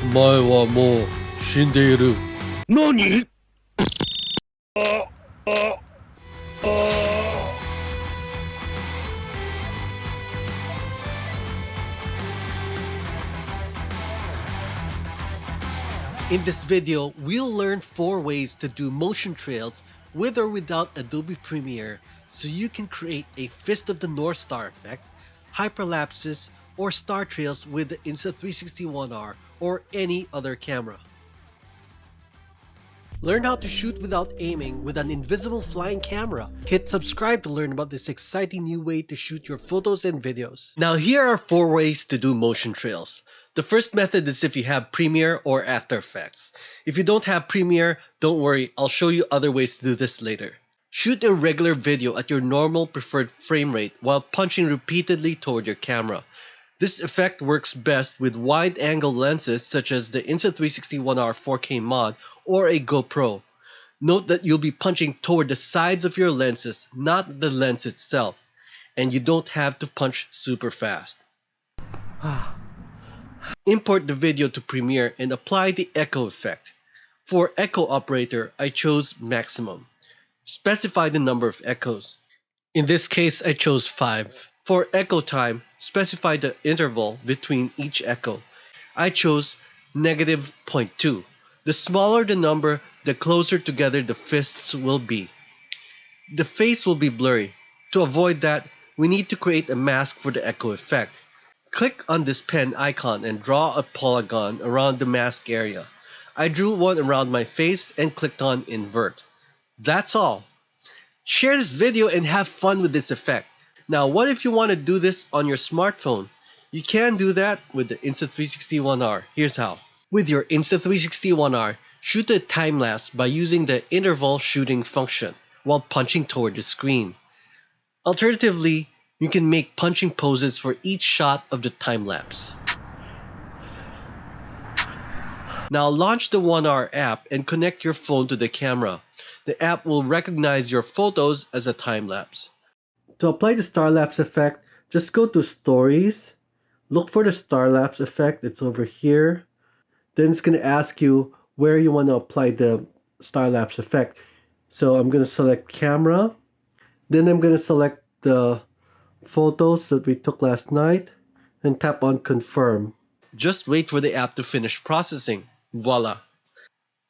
前はもう死んでいる。何？ In this video, we'll learn 4 ways to do motion trails with or without Adobe Premiere so you can create a Fist of the North Star effect, hyperlapses, or star trails with the Insta360 One R or any other camera. Learn how to shoot without aiming with an invisible flying camera. Hit subscribe to learn about this exciting new way to shoot your photos and videos. Now here are 4 ways to do motion trails. The first method is if you have Premiere or After Effects. If you don't have Premiere, don't worry, I'll show you other ways to do this later. Shoot a regular video at your normal preferred frame rate while punching repeatedly toward your camera. This effect works best with wide-angle lenses such as the Insta360 One R 4K mod or a GoPro. Note that you'll be punching toward the sides of your lenses, not the lens itself, and you don't have to punch super fast. Import the video to Premiere and apply the echo effect. For echo operator, I chose maximum. Specify the number of echoes. In this case, I chose 5. For echo time, specify the interval between each echo. I chose -0.2. The smaller the number, the closer together the fists will be. The face will be blurry. To avoid that, we need to create a mask for the echo effect. Click on this pen icon and draw a polygon around the mask area. I drew one around my face and clicked on invert. That's all. Share this video and have fun with this effect. Now, what if you want to do this on your smartphone? You can do that with the Insta360 One R. Here's how. With your Insta360 One R, shoot a time lapse by using the interval shooting function while punching toward the screen. Alternatively, you can make punching poses for each shot of the time lapse. Now launch the One R app and connect your phone to the camera. The app will recognize your photos as a time lapse. To apply the STARLAPSE effect, just go to Stories, look for the STARLAPSE effect, it's over here. Then it's going to ask you where you want to apply the STARLAPSE effect. So I'm going to select Camera, then I'm going to select the photos that we took last night, and tap on Confirm. Just wait for the app to finish processing. Voila!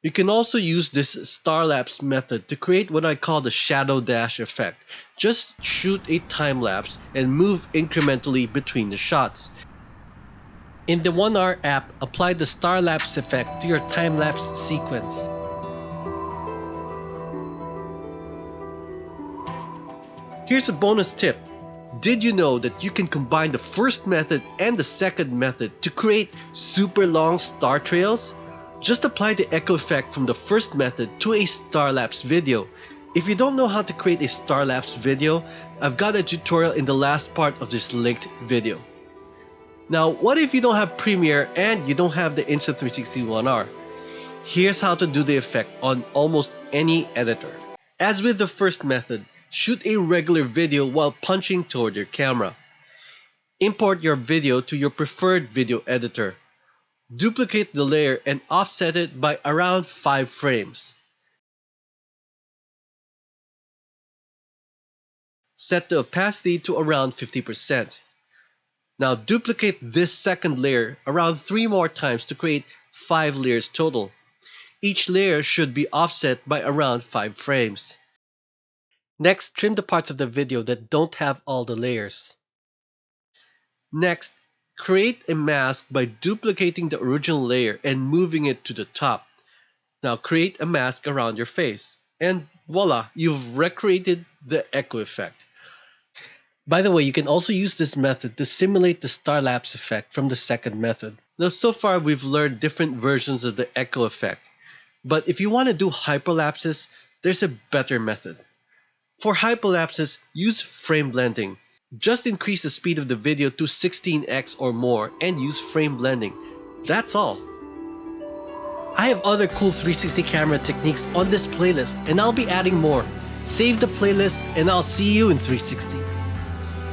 You can also use this STARLAPSE method to create what I call the shadow dash effect. Just shoot a time lapse and move incrementally between the shots. In the One R app, apply the STARLAPSE effect to your time lapse sequence. Here's a bonus tip. Did you know that you can combine the first method and the second method to create super long star trails? Just apply the echo effect from the first method to a STARLAPSE video. If you don't know how to create a STARLAPSE video, I've got a tutorial in the last part of this linked video. Now, what if you don't have Premiere and you don't have the Insta360 One R? Here's how to do the effect on almost any editor. As with the first method, shoot a regular video while punching toward your camera. Import your video to your preferred video editor. Duplicate the layer and offset it by around 5 frames. Set the opacity to around 50%. Now duplicate this second layer around 3 more times to create 5 layers total. Each layer should be offset by around 5 frames. Next, trim the parts of the video that don't have all the layers. Next, create a mask by duplicating the original layer and moving it to the top. Now create a mask around your face. And voila, you've recreated the echo effect. By the way, you can also use this method to simulate the STARLAPSE effect from the second method. Now so far we've learned different versions of the echo effect. But if you want to do hyperlapses, there's a better method. For hyperlapses, use frame blending. Just increase the speed of the video to 16x or more and use frame blending. That's all. I have other cool 360 camera techniques on this playlist and I'll be adding more. Save the playlist and I'll see you in 360.